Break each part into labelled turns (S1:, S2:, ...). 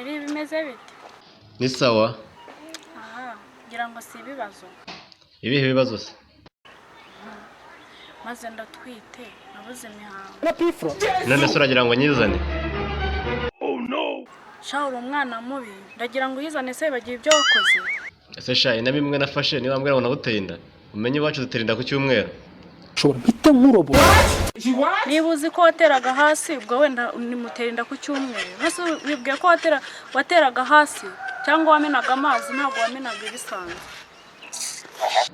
S1: Sheri bimeze bite?
S2: Ni sawa.
S1: Aha, ngira ngo si ibibazo.
S2: Ibihe bibazo se?
S1: Maze ndatwite, nabuze imihango.
S2: None se uragira ngo nyizane?
S1: Shauri umwana mubi, ndagira ngo uyizane se bagiye ibyo wakoze.
S2: Ese sha ina bimwe nafashe niba mbwira ngo naguteye inda. Umenye iwacu duterinda ku cyumweru.
S3: Shobora bita nkurobo.
S1: Niba uzi ko wateraga hasi ubwo wenda nimuterinda ku cyumweru. Nase wibwiye ko wateraga hasi cyangwa wamenaga amazi ntabwo wamenaga ibisanzwe.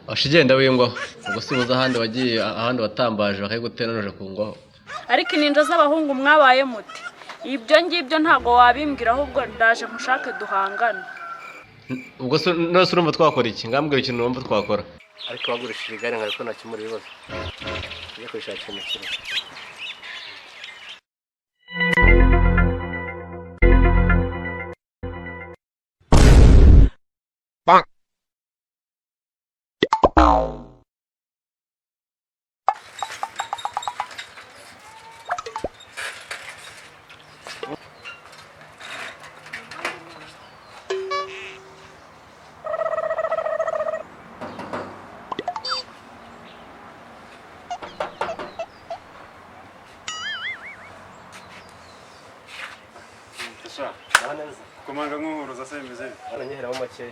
S2: Ashigenda wingwaho. Ubwo sibuza ahandi wagiye ahandi watambaje bakayigutera noje kungwaho.
S1: Ariko ininja z'abahungu mwabaye muti. Ibyo ngibyo ntago wabimbwira ahubwo ndaje mushake duhangana.
S2: Ubwo nose urumva twakora iki? Ngambwira ikintu urumva twakora. Ariko bagurishije igare nkariko nakimura ibibazo. Ngiye kwishakira umukiro. Bang.
S4: Kumanga nk'uhuruza se bimeze
S2: Aranyehera mu makeya.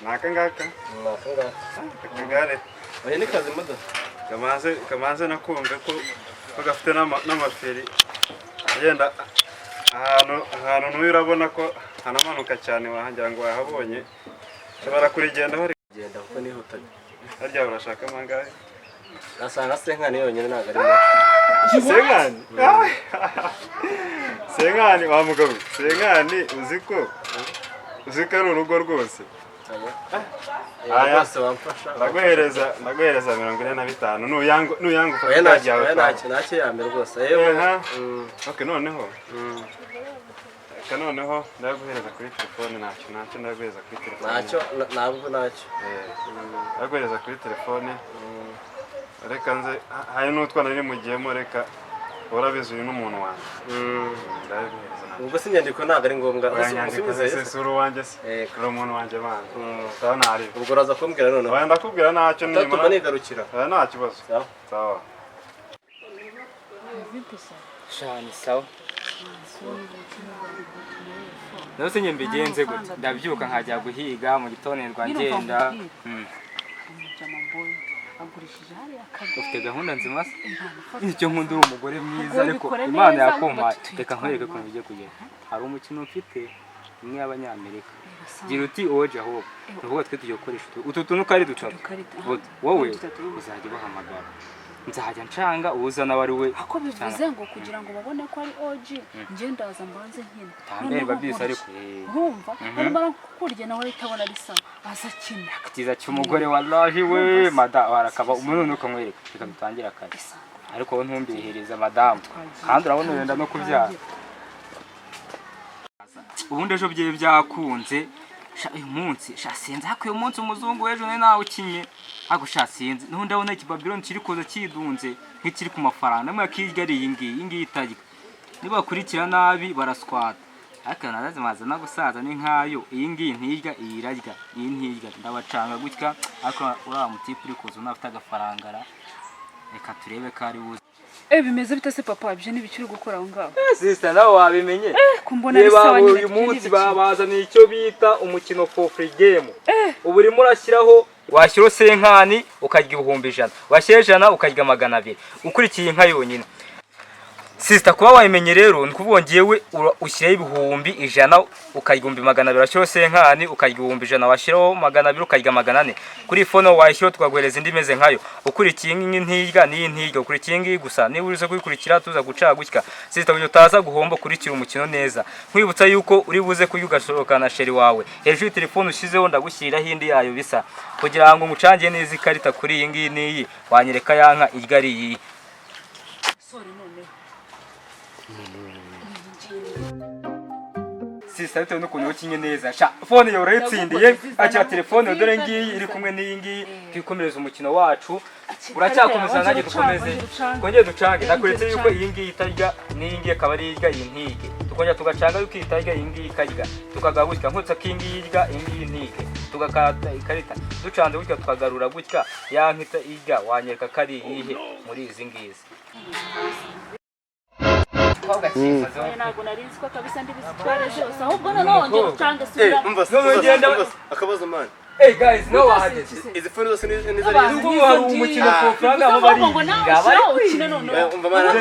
S4: naka ngaka akagare
S2: Oya ni kazi modo.
S4: kamaze nakumva ko gafite n'amaferi agenda ahantu n'uyu urabona ko hanamanuka cyane wahangira ngo wahabonye ushobora kurigenda bari
S2: Genda kuko nihuta.
S4: harya urashaka mangahe
S2: Nasanga senkani yonyine ntago ari make.
S4: senkani senkani wa mugabo senkani uziko ari urugo rwose
S2: Aya bose bamfasha.
S4: ndaguhereza 45 nuyanga
S2: Oya ntacyo yambere rwose. Yewe.
S4: Okay noneho noneho ndaguhereza kuri telefone ntacyo ndaguhereza kuri telefone
S2: ntabwo ntacyo.
S4: ndaguhereza kuri telefone reka nze hari n'utwana nari mugiyemo reka urabizi uyu n'umuntu wanjye ndaguhereza
S2: Ubwo si nyandiko ntago ari ngombwa.
S4: usubize suru wanjye se uri umuntu wanjye bana sawa ntari
S2: Ubwo uraza kumbwira none.
S4: oya ndakubwira ntacyo
S2: Tatuma nigarukira.
S4: nta kibazo sawa
S5: Shani sawa. Nose nyembe bigenze gute? Ndabyuka nkajya guhiga mu gitonerwa ngenda.
S1: Agurishije hari
S5: Ufite gahunda nzima se? Icyo nkunda uri umugore mwiza ariko Imana yakompaye. Reka nkwereke ko bigiye kugenda. Hari umukino mfite imwe y'abanyamerika. Gira uti oje aho. Tuvuga twe tugiye gukoresha utu tuntu kari dutatu. Wowe uzajya bahamagara. Nzajya ncanga uzana wari we.
S1: Ako bivuze ngo kugira ngo babone ko ari OG nje ndaza mbanze nkina.
S5: Tambere babisa ariko.
S1: Urumva? Barimo kukurya nawe itabona risa. Aza kina.
S5: Kiza cy'umugore wallahi we mada barakaba umuntu ukamwereka reka dutangira akazi. Ariko wowe ntumbihereza madamu. Kandi urabona wenda no kubyara. Ubundi ejo bye byakunze. Uyu munsi sinzi hakuye umunsi umuzungu w'ejo nawe ukinye ako sinzi nundi abona iki Babylon kiri koza kidunze nk'ikiri ku mafaranga namwe akirya ari iyi ngiyi itajya niba kurikira nabi baraswata ariko naraze mazana gusaza ni nkayo iyi ngiyi ntirya iyirarya iyi ntirya ndabacanga gutya ariko ura mutipe uri koza unafite agafarangara reka turebe ko ari buze
S1: bimeze bite se papa ibyo nibikiri gukora aho ngaho
S5: sister nawe wabimenye
S1: kumbona ari sawa nyine
S5: uyu munsi babazaniye icyo bita umukino for free game ubu urimo urashyiraho washyira senkani ukarya 100 washyira 100 ukarya 200 ukurikiye inka yonyine sister kuba wayimenye rero nikuvuga ngiyewe ushyiraho 100 ukarya 200 washyira senkani ukarya 100 washyiraho 200 ukarya 400 kuri phone washyira tukaguhereza indi meze nkayo ukurikiye ntirya ni ntirya ukurikiye ngi gusa niba urize kuyikurikira tuza guca gutya sister uyu utaza guhomba kurikira umukino neza nkwibutsa yuko uri buze kuyugashoka na sheri wawe hejuru telefone ushizeho ndagushyira hindi yayo bisa kugira ngo ngucange neza ikarita kuri iyi ngi niyi wanyereka yanka irya ari iyi sister bitewe n'ukuntu ukinye neza sha phone yawe urayitsindiye akira telefone dore ngiyi iri kumwe n'iyi ngiyi twikomereza umukino wacu uracyakomeza nanjye dukomeze twongere ducange nakuretse yuko iyi ngiyi itarya n'iyi ngiyi akaba ari irya iyi ntike tukongera tugacanga yuko itarya iyi ngiyi ikarya tukagaruka gutya nkutse ko iyi ngiyi irya iyi ngiyi ntike tugakata ikarita ducanze gutya tukagarura gutya ya nkita irya wanyereka ko ari iyihe muri izi ngizi
S1: ntabwo nari nzi ko kabisa ndibizitware zose ahubwo nongera ucange subira
S2: akabazo mani
S5: guys no wahageze
S2: izi phone zose ni
S5: nubwo hari umukino profanga aho bari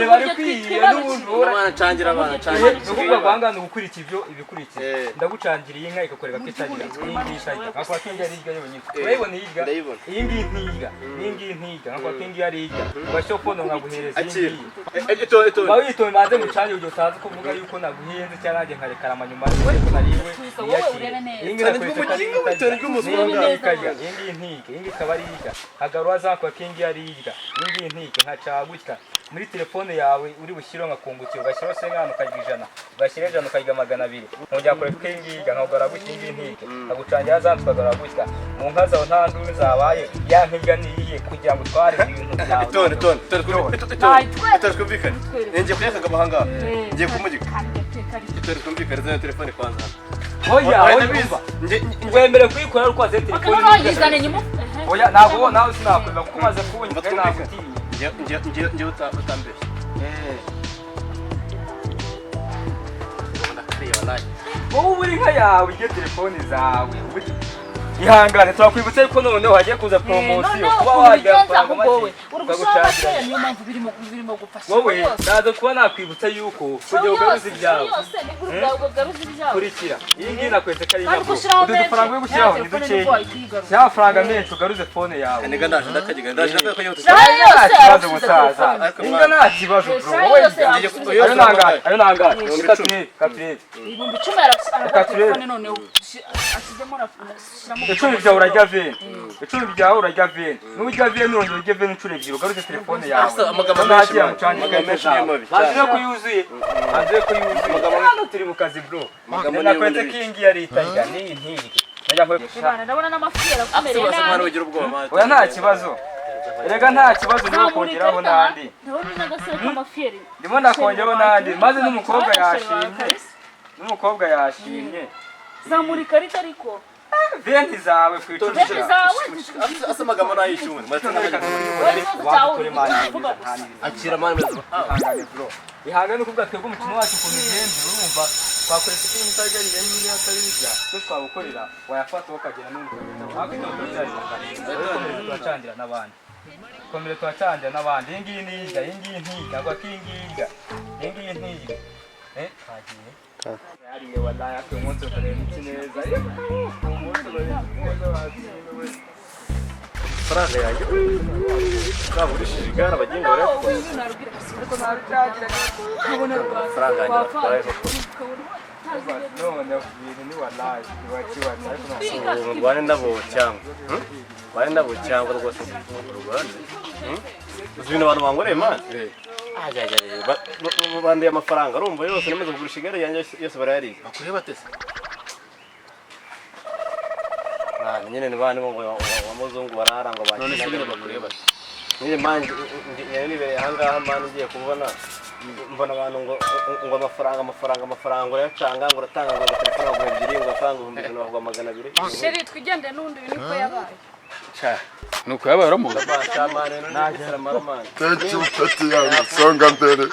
S5: bari kwiga n'ubundi
S2: abana cangira abana cangira
S5: nukuvuga kwangana ugukurikira ibyo ibikurikira ndagucangira iyi nka ikakoreka ko icagira iyi ngiyi icagira akwa kingi ari irya yonyine urayibona irya iyi ngiyi ntiga iyi ngiyi ntiga akwa kingi ari irya basho phone nkaguhereza iyi ngiyi bawito banze mucanye ujyo utazi kuvuga yuko naguhenze cyangwa nkareka amanyuma ariko nariwe iyi ngiyi nakwita ingi ntike ingi kabariga hagaruwa zakwa kingi ariga ingi ntike nkacagutya muri telefone yawe uri bushyiro nkakungukira ugashyira se nkano kagijana ugashyira ejana kagiga 200 nkongera kure kingi nkagara gutya ingi ntike agucangira azatwagara gutya mu nka zawe nta ndumi zabaye ya nkiga niyiye kugira ngo tware ibintu byawe
S2: twumvikane ngiye kuyaka amahanga ngiye kumugika twumvikane za telefone kwanza
S5: oya ngwemere kuyikora uko aze telefone oya ntabwo nawe sinakwemera kuko umaze kubunyika ntabwo
S2: ngiye utambeshye
S5: wowe uri nka yawe ijye telefone zawe ihangane turakwibutsa yuko noneho hagiye kuza promosiyo kuba wajya amafaranga make ukagucangira wowe ndaza kuba nakwibutsa yuko kugira ugaruze ibyawe kurikira iyi ngiyi nakwetse ko ari nabwo udufaranga yo gushyiraho ni dukeya shyira amafaranga menshi ugaruze fone yawe
S2: nega ndaje ndakagiga ndaje
S5: nta kibazo musaza inga nta kibazo bro wowe ayo nangaye katurebe
S1: ibihumbi 10 arafone noneho asizemo ashyiramo
S5: icumi byawe urajya veni icumi byawe urajya veni n'ujya veni urongera ujya veni inshuro ebyiri ugaruze telefone yawe
S2: amagambo menshi
S5: hanze ko yuzuye hano turi mu kazi bro nakwetse ko iyi ngiyi ari itarya n'iyi ntiri
S1: ndabona n'amafiyeri akomereye nabi
S5: oya nta kibazo erega nta kibazo niho kongeraho n'andi ndimo nakongeraho n'andi maze n'umukobwa yashimye
S1: zamura ikarita ariko
S5: venti zawe ku icumi
S2: asa amagambo nayishyuwe akira mani
S5: ihangane ukuvuga twebwe umukino wacu ukuntu ugenze urumva twakoresha ko imitajya y'ibiri atabirya cyo twagukorera wayafata ukagera n'undi turacangira n'abandi komere turacangira n'abandi iyi ngiyi ntiga iyi ngiyi ntiga agwa ko iyi ngiyi irya iyi ngiyi ntiga twagiye hariya wallahi akwe umunsi ukareba iki neza umunsi neza waziwe
S2: faranga yanjye urabugishije igare abagenga barayakora faranga yanjye
S5: none ibintu ni wallahi kibakibaza ariko
S2: rwane ndabo cyangwa rwane ndabo cyangwa rwose rwane uzi ibintu abantu bangoreye mani bandiye amafaranga urumva yose namaze kugurisha igare yanjye yose barayariye bakuriye batese nyine ni bane wamuzungu barara ngo bakina bakuriye bate nyine manje nibereye ahangaha mani ngiye kubona mbona abantu ngo amafaranga urayacanga ngo uratanga ngo telefone ngo ebyiri ngo atanga 200
S1: sheri twigendeye n'undi niko yabaye
S3: nuko yabaye uramuga
S2: chamane nagera maramane
S6: Tete upete ya songa mbere